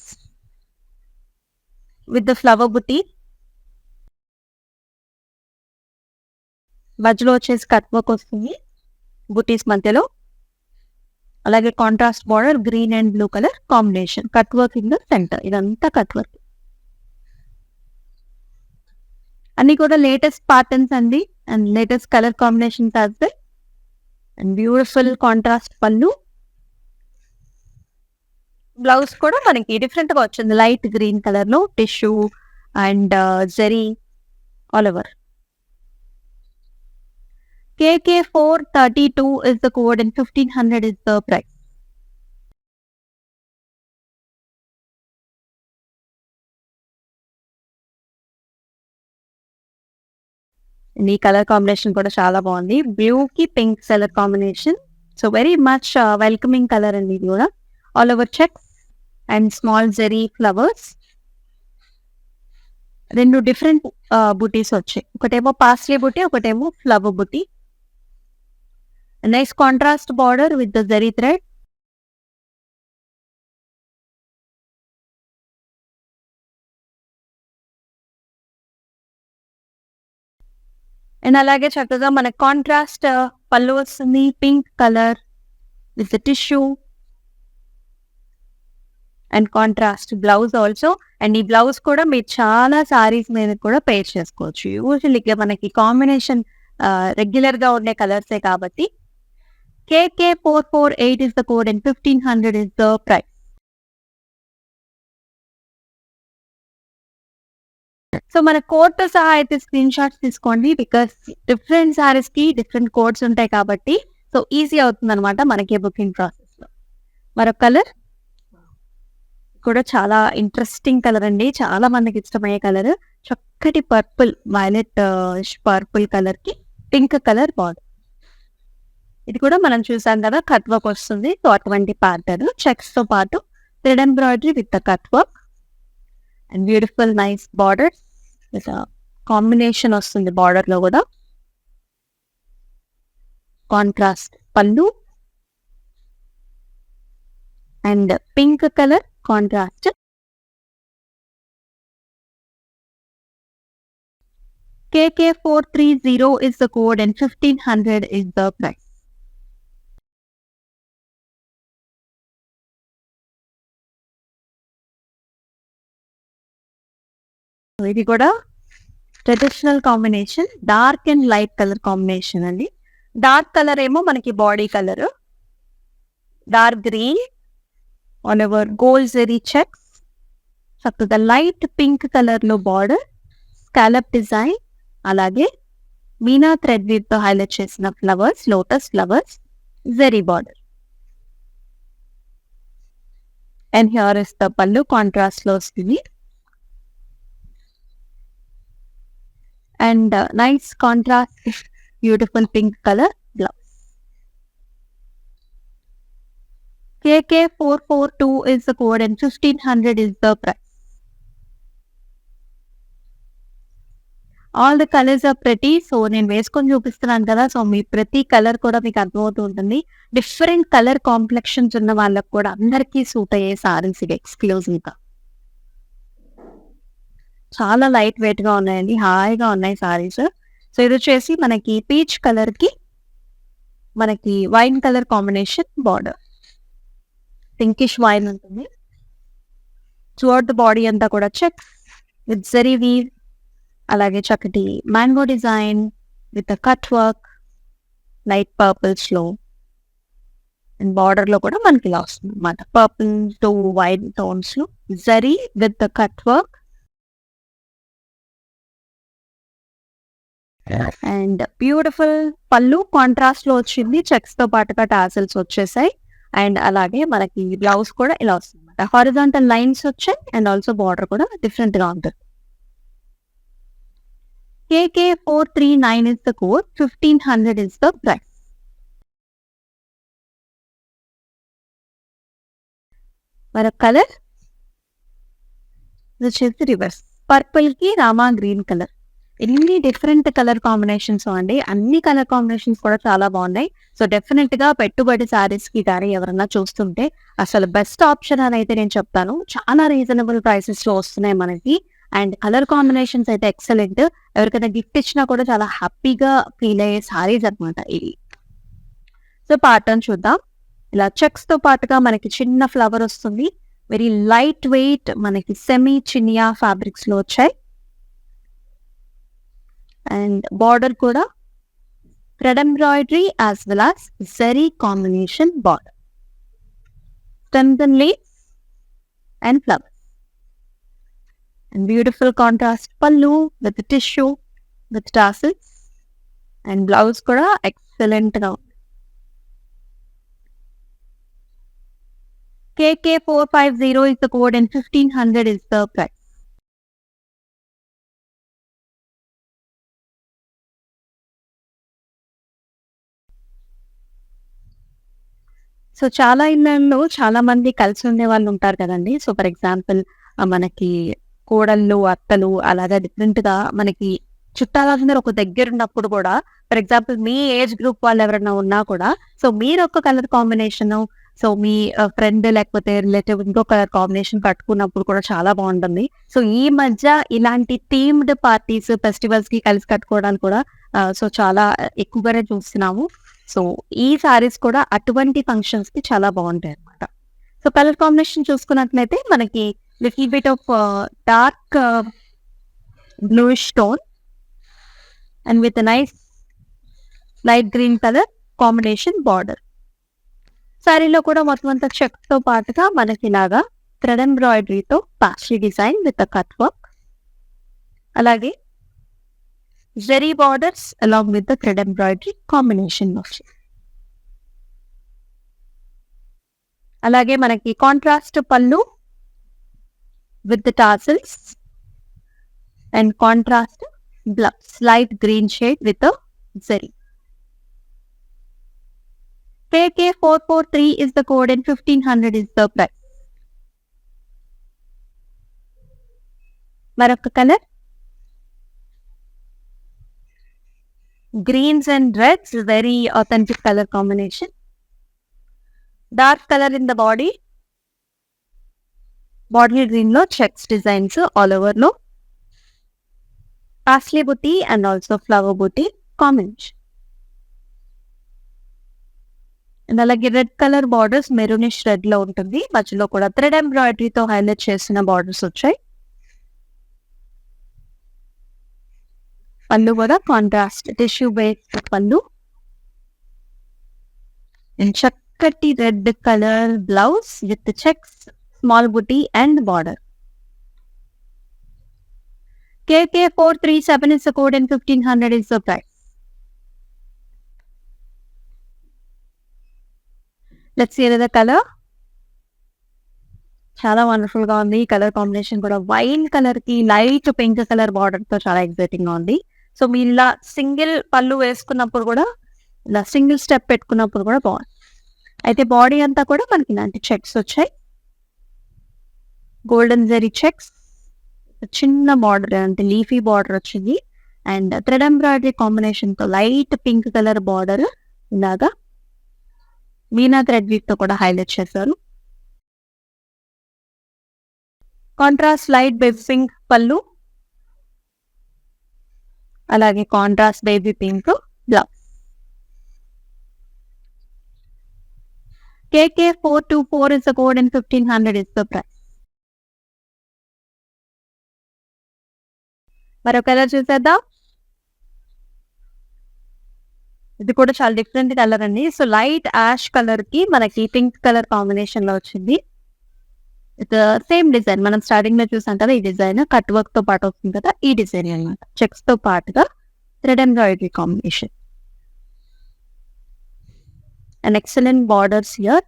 with the flower బుటీ. మధ్యలో వచ్చేసి cut work వస్తుంది బుటీస్ మధ్యలో. అలాగే contrast border green and blue colour combination, cut work in the centre. ఇదంతా cut work. అన్ని కూడా లేటెస్ట్ ప్యాటర్న్స్ అండి and latest colour combinations as well. And beautiful contrast పళ్ళు. బ్లౌజ్ కూడా మనకి డిఫరెంట్ గా వచ్చింది, లైట్ గ్రీన్ కలర్ లో tissue and zari all over. KK432 is the code and 1500 is the price. ఈ కలర్ కాంబినేషన్ కూడా చాలా బాగుంది. బ్లూ కి pink colour combination. So very much welcoming colour అండి ఇది కూడా. All over checks and small zari flowers. రెండు డిఫరెంట్ బుటీస్ వచ్చాయి, ఒకటేమో పాస్లీ బుటీ, ఒకటేమో flower buti. Nice contrast border with the zari thread. And అలాగే చక్కగా మన కాంట్రాస్ట్ పళ్ళు వస్తుంది, pink colour with tissue and contrast blouse also. And ఈ బ్లౌజ్ కూడా మీరు చాలా సారీస్ మీద కూడా పేర్ చేసుకోవచ్చు. యూజువల్గా మనకి కాంబినేషన్ రెగ్యులర్ గా ఉండే కలర్సే కాబట్టి. KK448 is the code and 1500 is the price. So మన కోడ్ తో సహా అయితే స్క్రీన్ షాట్స్ తీసుకోండి, బికాస్ డిఫరెంట్ సారీస్ కి డిఫరెంట్ కోడ్స్ ఉంటాయి కాబట్టి సో ఈజీ అవుతుంది అనమాట మనకి బుకింగ్ ప్రాసెస్ లో. మరొక కలర్ కూడా చాలా ఇంట్రెస్టింగ్ కలర్ అండి, చాలా మందికి ఇష్టమయ్యే కలర్. చక్కటి పర్పుల్, వైలెట్ పర్పుల్ కలర్ కి పింక్ కలర్ బార్డర్. ఇది కూడా మనం చూసాం కదా కట్ వర్క్ వస్తుంది. సో అటువంటి ప్యాటర్న్ చెక్స్ తో పాటు thread embroidery with the cut work and beautiful nice borders with a combination వస్తుంది border లో కూడా. Contrast pallu and pink color contrast. KK430 is the code and 1500 is the price. ఇది కూడా traditional combination, dark and light colour combination అండి. Dark colour ఏమో మనకి body colour, dark green on ever gold zari checks, చక్కగా light pink colour లో border, scallop design, అలాగే meena thread weave తో highlight చేసిన flowers, lotus flowers, zari border. And here is the pallu, contrast లో వస్తుంది. And nice contrast, beautiful pink color blouse. KK442 is the code and 1500 is the price. All the colors are pretty. So నేను వేసుకొని చూపిస్తున్నాను కదా, so మీ ప్రతి colour కూడా మీకు అర్థమవుతూ ఉంటుంది. డిఫరెంట్ కలర్ కాంప్లెక్షన్స్ ఉన్న వాళ్ళకి కూడా అందరికీ సూట్ అయ్యే సారీస్ ఇవి ఎక్స్క్లూజివ్ గా. చాలా లైట్ వెయిట్ గా ఉన్నాయండి, హాయిగా ఉన్నాయి సారీస్. సో ఇది వచ్చేసి మనకి పీచ్ కలర్ కి మనకి wine colour combination border, pinkish wine ఉంటుంది. త్రూఅవుట్ ద బాడీ అంతా కూడా చెక్స్ విత్ జరీ వీవ్, అలాగే చక్కటి mango design with cut work, light purples లో. అండ్ బార్డర్ లో కూడా మనకి ఇలా వస్తుంది అన్నమాట, పర్పుల్ టు వైట్ టోన్స్ లో zari with the cut work. And beautiful పళ్ళు కాంట్రాస్ట్ లో వచ్చింది, చెక్స్ తో పాటుగా టాసల్స్ వచ్చేసాయి. అండ్ అలాగే మనకి బ్లౌజ్ కూడా ఇలా వస్తుంది అనమాట, హారిజాంటల్ లైన్స్ వచ్చాయి అండ్ ఆల్సో బార్డర్ కూడా డిఫరెంట్ గా ఉంటుంది. KK439 is the code, 1500 is the price. మరొక కలర్ వచ్చేసి రివర్స్, పర్పుల్ కి రామా గ్రీన్ కలర్. ఎన్ని డిఫరెంట్ కలర్ కాంబినేషన్స్ అండి, అన్ని కలర్ కాంబినేషన్స్ కూడా చాలా బాగున్నాయి. సో డెఫినెట్ గా పెట్టుబడి సారీస్ కి కానీ ఎవరన్నా చూస్తుంటే అసలు బెస్ట్ ఆప్షన్ అని అయితే నేను చెప్తాను. చాలా రీజనబుల్ ప్రైసెస్ లో వస్తున్నాయి మనకి. అండ్ కలర్ కాంబినేషన్స్ అయితే ఎక్సలెంట్, ఎవరికైనా గిఫ్ట్ ఇచ్చినా కూడా చాలా హ్యాపీగా ఫీల్ అయ్యే సారీస్ అనమాట ఇవి. సో ప్యాటర్న్ చూద్దాం. ఇలా చెక్స్ తో పాటుగా మనకి చిన్న ఫ్లవర్ వస్తుంది, వెరీ లైట్ వెయిట్, మనకి సెమీ చినియా ఫ్యాబ్రిక్స్ లో వచ్చాయి. అండ్ బార్డర్ కూడా thread embroidery as well as zari combination border, stems and leaves and flowers. And beautiful contrast pallu with tissue with tassels, and blouse kuda excellent ga undi. KK450 is the code and 1500 is the price. So చాలా ఇళ్ళల్లో చాలా మంది కలిసి ఉండే వాళ్ళు ఉంటారు కదండి. So for example మనకి కోడళ్ళు, అత్తలు, అలాగా డిఫరెంట్ గా మనకి చుట్టాలందరూ ఒక దగ్గర ఉన్నప్పుడు కూడా, for example me age group వాళ్ళు ఎవరైనా ఉన్నా కూడా, సో మీరు ఒక కలర్ కాంబినేషన్, సో మీ ఫ్రెండ్ లేకపోతే రిలేటివ్ ఇంకో కలర్ కాంబినేషన్ కట్టుకున్నప్పుడు కూడా చాలా బాగుంటుంది. సో ఈ మధ్య ఇలాంటి థీమ్డ్ పార్టీస్, ఫెస్టివల్స్ కి కలిసి కట్టుకోవడానికి కూడా సో చాలా ఎక్కువగానే చూస్తున్నాము. సో ఈ సారీస్ కూడా అటువంటి ఫంక్షన్స్ కి చాలా బాగుంటాయి అన్నమాట. సో కలర్ కాంబినేషన్ చూసుకున్నట్లయితే మనకి little bit of dark bluish tone and with nice light green colour combination border. సారీలో కూడా మొత్తం అంతా చెక్ తో పాటుగా మనకి ఇలాగా థ్రెడ్ ఎంబ్రాయిడరీతో pastry design with cut work, అలాగే zari borders along with the thread embroidery combination వచ్చింది. అలాగే మనకి contrast pallu with the tassels and contrast blouse, light green shade with zari. KK443 is the code and 1500 is the price. మరొక colour greens and reds, very authentic colour combination. Dark colour in the body green లో checks designs all over లో, paisley buti and also flower buti combination. And అలాగే red colour borders maroonish red లో ఉంటుంది, మధ్యలో కూడా thread ఎంబ్రాయిడరీతో highlight చేసిన borders వచ్చాయి. పళ్ళు కూడా contrast tissue based pallu and చక్కటి red colour blouse with checks, small buti and border. KK437 is the code and 1500 is the price. Let's see another color. చాలా వండర్ఫుల్ గా ఉంది. ఈ కలర్ కాంబినేషన్ కూడా వైన్ కలర్ కి లైట్ పింక్ కలర్ బార్డర్ తో చాలా exciting గా ఉంది. సో మీరు ఇలా సింగిల్ పళ్ళు వేసుకున్నప్పుడు కూడా, ఇలా సింగిల్ స్టెప్ పెట్టుకున్నప్పుడు కూడా బాగుంది. అయితే బాడీ అంతా కూడా మనకి ఇలాంటి చెక్స్ వచ్చాయి, గోల్డెన్ జెరీ చెక్స్, చిన్న బార్డర్ అంటే లీఫీ బార్డర్ వచ్చింది అండ్ థ్రెడ్ ఎంబ్రాయిడరీ కాంబినేషన్ తో లైట్ పింక్ కలర్ బార్డర్ ఇలాగా మీనా థ్రెడ్ వీవ్ తో కూడా హైలైట్ చేశారు. కాంట్రాస్ట్ లైట్ బేబీ పింక్ పళ్ళు, అలాగే contrast baby pink blouse. KK424 is the code and 1500 is the price. మరో కలర్ చూసేద్దాం. ఇది కూడా చాలా డిఫరెంట్ కలర్ అండి. సో లైట్ యాష్ కలర్ కి మనకి పింక్ కలర్ కాంబినేషన్ లో వచ్చింది. ఇది సేమ్ డిజైన్ మనం స్టార్టింగ్ లో చూసాం కదా, ఈ డిజైన్ కట్ వర్క్ తో పాటు వస్తుంది కదా, ఈ డిజైన్ అన్నమాట. చెక్స్ తో పాటుగా thread embroidery combination and excellent borders here,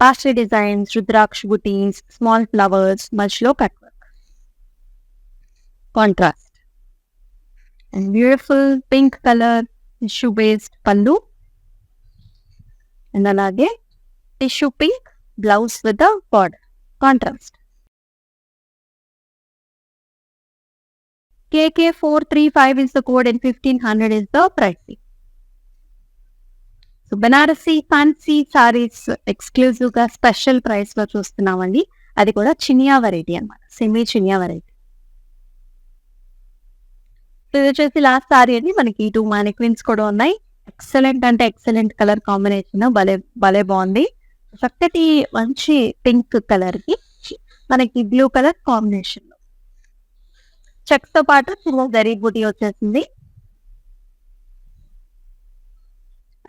pastel designs, rudraksha buttis, small flowers, మధ్యలో cut work, contrast and beautiful pink colour tissue based pallu and అలాగే tissue pink blouse with the border contrast. KK435 is the code and 1500 is the pricing. So Banarasi fancy saris exclusive గా special price లో చూస్తున్నామండి. అది కూడా chiniya variety అన్నమాట, semi chiniya variety. ఇది వచ్చేసి last sorry అండి. మనకి 2 మానిక్విన్స్ కూడా ఉన్నాయి. ఎక్సలెంట్ అంటే ఎక్సలెంట్ కలర్ కాంబినేషన్, భలే భలే బాగుంది. చక్కటి మంచి పింక్ కలర్ కి మనకి బ్లూ కలర్ కాంబినేషన్, చెక్స్ తో పాటు చిన్న జరీ బూటీ వచ్చేసింది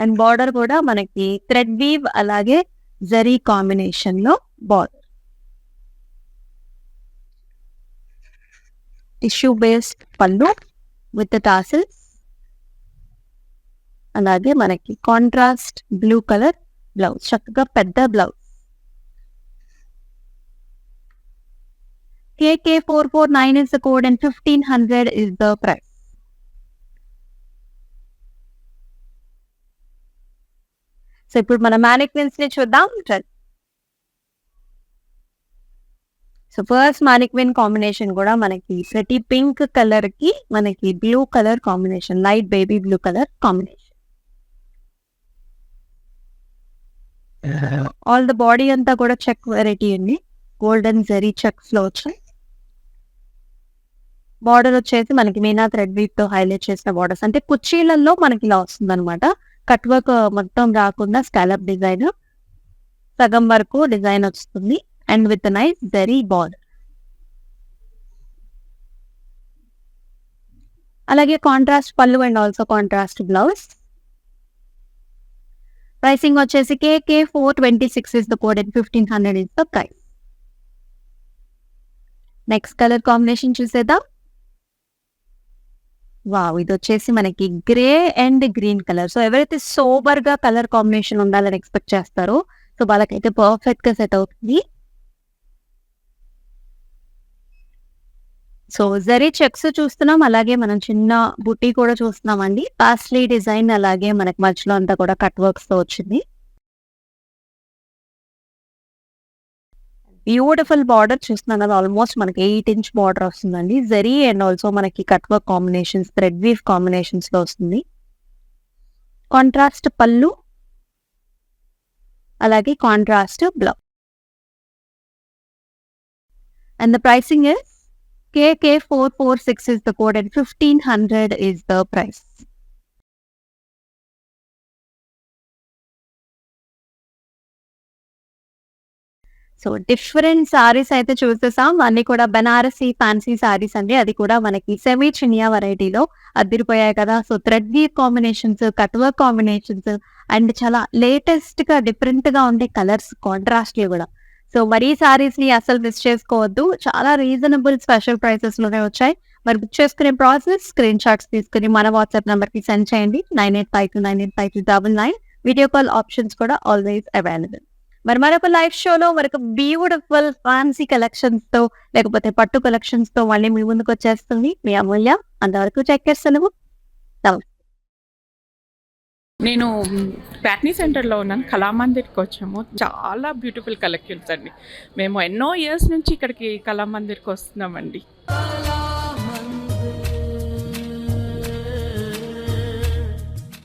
అండ్ బార్డర్ కూడా మనకి థ్రెడ్ వీవ్ అలాగే జరీ కాంబినేషన్ లో border. Tissue based pallu with tassels, అలాగే మనకి కాంట్రాస్ట్ బ్లూ కలర్ బ్లౌజ్, చక్కగా పెద్ద blouse. KK449 is the code and 1500 is the price. So ఇప్పుడు మన మానిక్విన్స్ ని చూద్దాం. సో ఫస్ట్ మానిక్విన్ కాంబినేషన్ కూడా మనకి ప్రతి పింక్ కలర్ కి మనకి blue colour combination, light baby blue colour combination. All the body అంతా కూడా చెక్ వెరైటీ అండి, గోల్డెన్ జెరీ చెక్స్ లో వచ్చాయి. బార్డర్ వచ్చేసి మనకి మీనా థ్రెడ్ వీవ్ తో హైలైట్ చేసిన బార్డర్స్, అంటే కుర్చీలలో మనకి ఇలా వస్తుంది అనమాట. కట్ వర్క్ మొత్తం రాకుండా స్కాలప్ డిజైన్, సగం వరకు డిజైన్ వస్తుంది and with nice zari border. అలాగే contrast pallu and also contrast blouse. Pricing వచ్చేసి KK426 is the code and 1500 is the price. Next colour combination చూసేద్దాం. వావ్, ఇది వచ్చేసి మనకి grey and green colour. So ఎవరైతే సోబర్ గా కలర్ కాంబినేషన్ ఉండాలని ఎక్స్పెక్ట్ చేస్తారో సో వాళ్ళకైతే పర్ఫెక్ట్ గా సెట్ అవుతుంది. సో జరీ చెక్స్ చూస్తున్నాం, అలాగే మనం చిన్న బుట్టి కూడా చూస్తున్నాం అండి. పాస్లీ డిజైన్, అలాగే మనకి మధ్యలో అంతా కూడా కట్ వర్క్స్ తో వచ్చింది. బ్యూటిఫుల్ బార్డర్ చూస్తున్నాం కదా, ఆల్మోస్ట్ మనకి 8 ఇంచ్ బార్డర్ వస్తుందండి. జరీ అండ్ ఆల్సో మనకి cut work combinations, thread weave combinations లో వస్తుంది. కాంట్రాస్ట్ పళ్ళు, అలాగే contrast blouse. And the pricing is KK446 is the code and 1500 is the price. So different saris అయితే చూసేసాం. అన్ని కూడా బనారసి ఫ్యాన్సీ సారీస్ అండి. అది కూడా మనకి సెమీ చినియా వెరైటీలో అద్దిరిపోయాయి కదా. So thread weave combinations, cut work combinations and చాలా లేటెస్ట్ గా డిఫరెంట్ గా ఉండే కలర్స్ కాంట్రాస్ట్లు కూడా. సో మరి ఈ సారీస్ ని అసలు మిస్ చేసుకోవద్దు. చాలా రీజనబుల్ స్పెషల్ ప్రైసెస్ లోనే వచ్చాయి. మరి బుక్ చేసుకునే ప్రాసెస్ స్క్రీన్ షాట్స్ తీసుకుని మన వాట్సాప్ నంబర్ కి సెండ్ చేయండి. 9852985299. వీడియో కాల్ ఆప్షన్స్ కూడా ఆల్వేస్ అవైలబుల్. మరి మరొక లైవ్ షోలో మరొక బ్యూటిఫుల్ ఫ్యాన్సీ కలెక్షన్స్ తో, లేకపోతే పట్టు కలెక్షన్స్ తో మళ్ళీ మీ ముందుకు వచ్చేస్తుంది మీ అమూల్య. అంతవరకు చెక్ చేస్తాను. నేను ప్యాట్నీ సెంటర్లో ఉన్నాను. కళామందిర్కి వచ్చాము. చాలా బ్యూటిఫుల్ కలెక్షన్స్ అండి. మేము ఎన్నో ఇయర్స్ నుంచి ఇక్కడికి కళామందిర్కి వస్తున్నామండి.